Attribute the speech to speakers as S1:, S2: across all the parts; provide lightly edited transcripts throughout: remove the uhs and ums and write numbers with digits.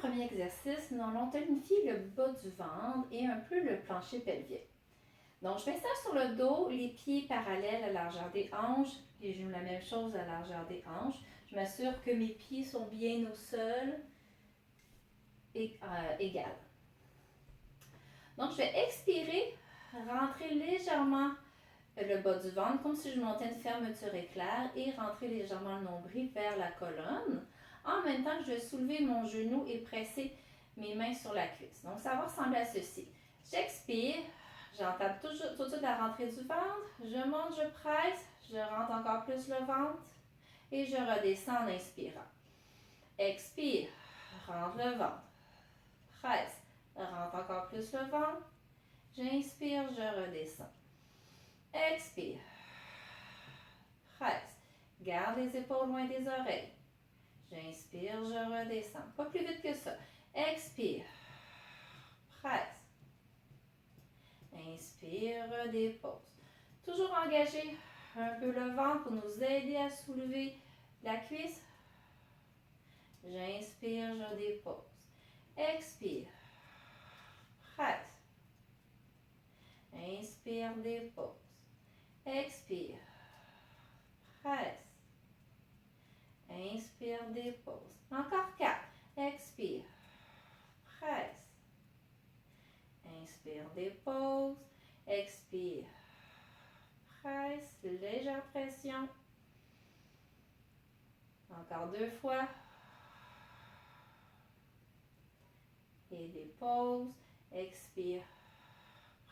S1: premier exercice, nous allons tonifier le bas du ventre et un peu le plancher pelvien. Donc, je m'installe sur le dos, les pieds parallèles à la largeur des hanches, les genoux la même chose à la largeur des hanches. Je m'assure que mes pieds sont bien au sol et égal. Donc, je vais expirer, rentrer légèrement le bas du ventre, comme si je montais une fermeture éclair, et rentrer légèrement le nombril vers la colonne. En même temps que je vais soulever mon genou et presser mes mains sur la cuisse. Donc, ça va ressembler à ceci. J'expire, j'entame tout de suite la rentrée du ventre, je monte, je presse, je rentre encore plus le ventre et je redescends en inspirant. Expire, rentre le ventre, presse, rentre encore plus le ventre, j'inspire, je redescends. Expire, presse, garde les épaules loin des oreilles. J'inspire, je redescends. Pas plus vite que ça. Expire, presse. Inspire, redépose. Toujours engager un peu le ventre pour nous aider à soulever la cuisse. J'inspire, je dépose. Expire, presse. Inspire, dépose. Expire, presse. Inspire, dépose. Encore 4. Expire, presse. Inspire, dépose. Expire, presse. Légère pression. Encore 2 fois. Et dépose. Expire,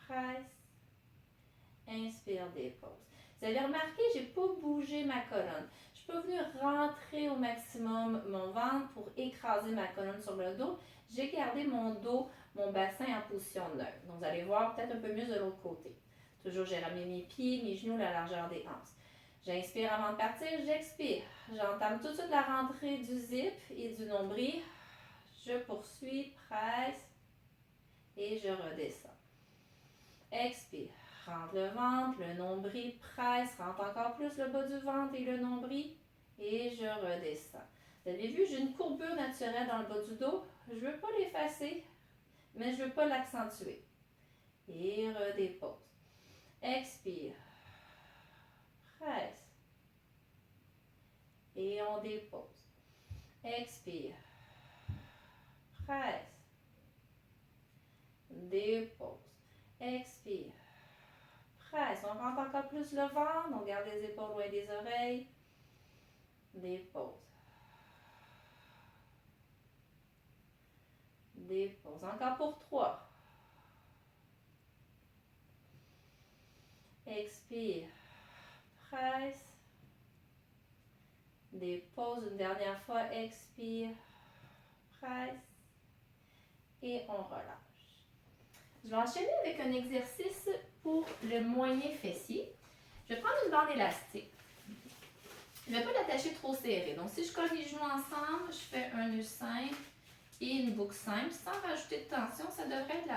S1: presse. Inspire, dépose. Vous avez remarqué, je n'ai pas bougé ma colonne. Je peux venir rentrer au maximum mon ventre pour écraser ma colonne sur le dos. J'ai gardé mon dos, mon bassin en position neutre. Donc, vous allez voir peut-être un peu mieux de l'autre côté. Toujours, j'ai ramené mes pieds, mes genoux, la largeur des hanches. J'inspire avant de partir, j'expire. J'entame tout de suite la rentrée du zip et du nombril. Je poursuis, presse et je redescends. Expire. Rentre le ventre, le nombril presse, rentre encore plus le bas du ventre et le nombril et je redescends. Vous avez vu, j'ai une courbure naturelle dans le bas du dos. Je ne veux pas l'effacer, mais je ne veux pas l'accentuer. Et redépose. Expire. Presse. Et on dépose. Expire. Presse. Dépose. Expire. Presse. On rentre encore plus le ventre. On garde les épaules loin des oreilles. Dépose. Dépose. Encore pour 3. Expire. Presse. Dépose une dernière fois. Expire. Presse. Et on relâche. Je vais enchaîner avec un exercice pour le moyen fessier. Je vais prendre une bande élastique. Je ne vais pas l'attacher trop serré. Donc, si je colle les genoux ensemble, je fais un nœud simple et une boucle simple. Sans rajouter de tension, ça devrait être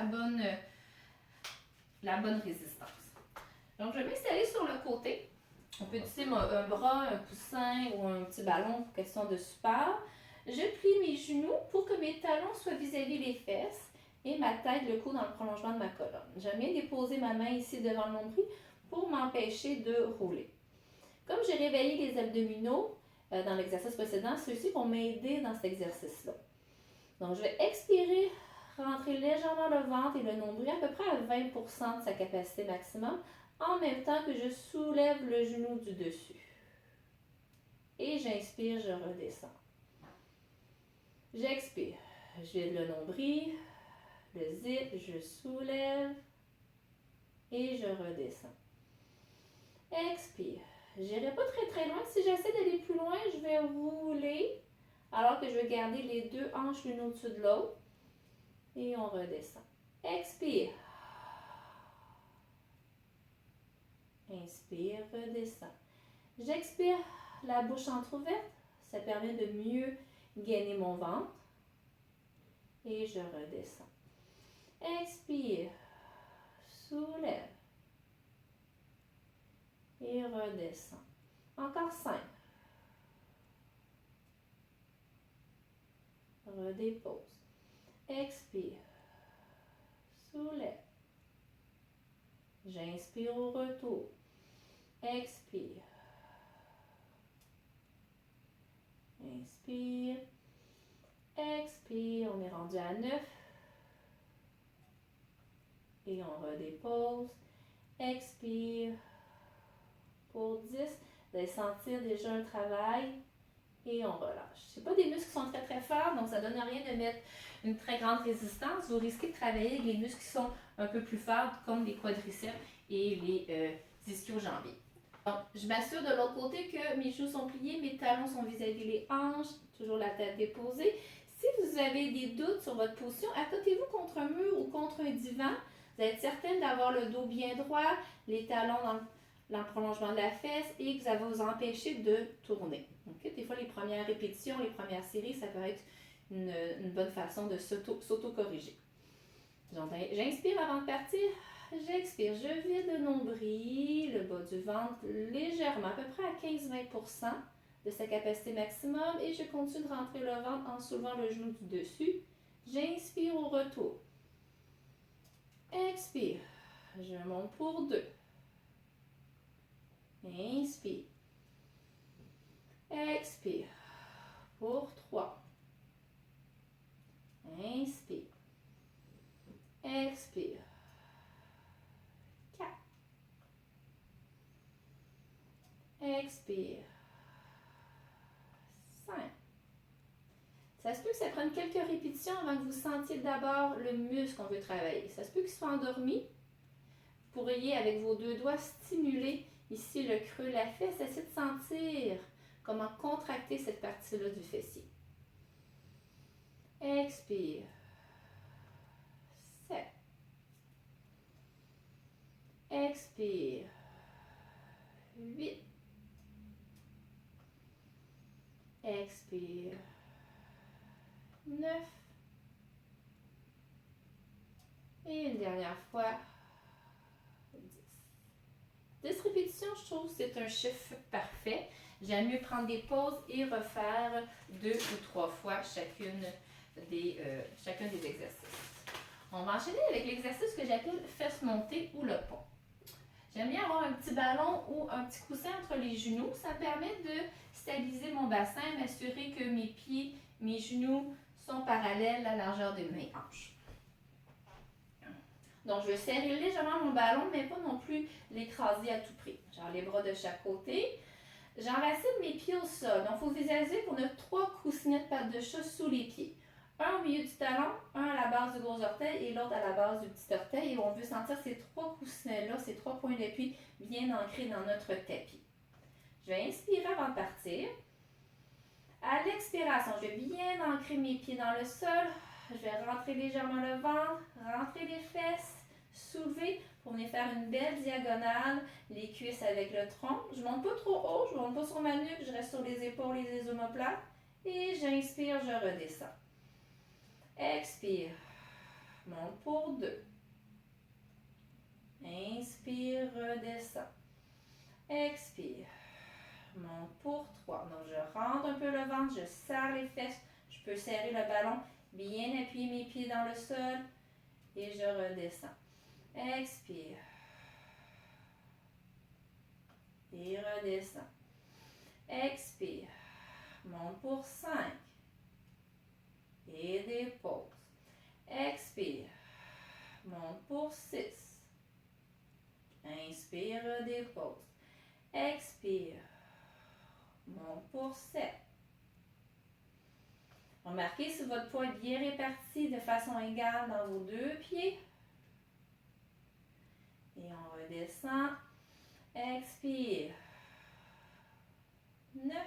S1: la bonne résistance. Donc, je vais m'installer sur le côté. On peut utiliser un bras, un coussin ou un petit ballon pour question de support. Je plie mes genoux pour que mes talons soient vis-à-vis les fesses et ma tête, le cou dans le prolongement de ma colonne. J'aime bien déposer ma main ici devant le nombril pour m'empêcher de rouler. Comme j'ai réveillé les abdominaux dans l'exercice précédent, ceux-ci vont m'aider dans cet exercice-là. Donc, je vais expirer, rentrer légèrement le ventre et le nombril à peu près à 20% de sa capacité maximum, en même temps que je soulève le genou du dessus. Et j'inspire, je redescends. J'expire, je vide le nombril, le zip, je soulève et je redescends. Expire. Je n'irai pas très loin. Si j'essaie d'aller plus loin, je vais rouler alors que je vais garder les 2 hanches l'une au-dessus de l'autre. Et on redescend. Expire. Inspire, redescend. J'expire, la bouche entrouverte. Ça permet de mieux gainer mon ventre. Et je redescends. Expire. Soulève. Et redescend. Encore 5. Redépose. Expire. Soulève. J'inspire au retour. Expire. Inspire. Expire. On est rendu à 9. Et on redépose. Expire. Pour 10. Vous allez sentir déjà un travail. Et on relâche. Ce n'est pas des muscles qui sont très très forts, donc ça ne donne rien de mettre une très grande résistance. Vous risquez de travailler avec les muscles qui sont un peu plus forts, comme les quadriceps et les ischio-jambiers. Donc, je m'assure de l'autre côté que mes genoux sont pliés, mes talons sont vis-à-vis les hanches, toujours la tête déposée. Si vous avez des doutes sur votre position, accotez-vous contre un mur ou contre un divan. Vous allez être certaine d'avoir le dos bien droit, les talons dans le prolongement de la fesse et que ça va vous empêcher de tourner. Okay? Des fois, les premières répétitions, les premières séries, ça peut être une bonne façon de s'auto-corriger. J'inspire avant de partir. J'expire. Je vide le nombril, le bas du ventre légèrement, à peu près à 15-20% de sa capacité maximum. Et je continue de rentrer le ventre en soulevant le genou du dessus. J'inspire au retour. Expire. Je monte pour 2. Inspire. Expire. Pour 3. Inspire. Expire. 4. Expire. 5. Ça se peut que ça prenne quelques répétitions avant que vous sentiez d'abord le muscle qu'on veut travailler. Ça se peut qu'il soit endormi. Vous pourriez, avec vos 2 doigts, stimuler ici le creux de la fesse. Essayez de sentir comment contracter cette partie-là du fessier. Expire. 7. Expire. 8. Expire. 9. Et une dernière fois. 10 répétitions, je trouve que c'est un chiffre parfait. J'aime mieux prendre des pauses et refaire 2 ou 3 fois chacun des exercices. On va enchaîner avec l'exercice que j'appelle fesses montées ou le pont. J'aime bien avoir un petit ballon ou un petit coussin entre les genoux. Ça me permet de stabiliser mon bassin, m'assurer que mes pieds, mes genoux sont parallèles à la largeur de mes hanches. Donc, je vais serrer légèrement mon ballon, mais pas non plus l'écraser à tout prix. J'ai les bras de chaque côté. J'enracine mes pieds au sol. Donc, il faut visualiser qu'on a 3 coussinets de pattes de chat sous les pieds. Un au milieu du talon, un à la base du gros orteil et l'autre à la base du petit orteil. Et on veut sentir ces 3 coussinets-là, ces 3 points d'appui bien ancrés dans notre tapis. Je vais inspirer avant de partir. À l'expiration, je vais bien ancrer mes pieds dans le sol. Je vais rentrer légèrement le ventre, rentrer les fesses, soulever pour venir faire une belle diagonale, les cuisses avec le tronc. Je ne monte pas trop haut, je ne monte pas sur ma nuque, je reste sur les épaules et les omoplates. Et j'inspire, je redescends. Expire, monte pour 2. Inspire, redescends. Expire, monte pour 3. Donc je rentre un peu le ventre, je serre les fesses, je peux serrer le ballon. Bien appuyer mes pieds dans le sol et je redescends. Expire. Et redescends. Expire. Monte pour 5. Et dépose. Expire. Monte pour 6. Inspire, redépose. Expire. Monte pour 7. Remarquez si votre poids est bien réparti de façon égale dans vos 2 pieds. Et on redescend. Expire. 9.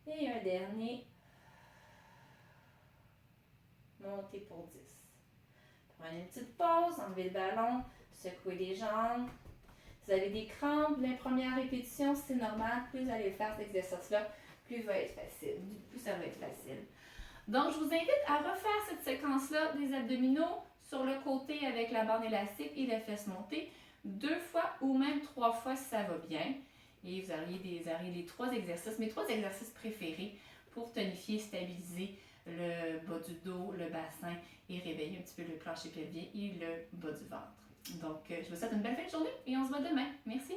S1: Et un dernier. Montez pour 10. Prenez une petite pause, enlevez le ballon, secouez les jambes. Vous avez des crampes, les premières répétitions, c'est normal. Plus vous allez faire cet exercice-là, plus ça va être facile. Donc, je vous invite à refaire cette séquence-là des abdominaux sur le côté avec la bande élastique et les fesses montées 2 fois ou même 3 fois si ça va bien. Et vous auriez les 3 exercices, mes 3 exercices préférés pour tonifier et stabiliser le bas du dos, le bassin et réveiller un petit peu le plancher pelvien et le bas du ventre. Donc, je vous souhaite une belle fin de journée et on se voit demain. Merci!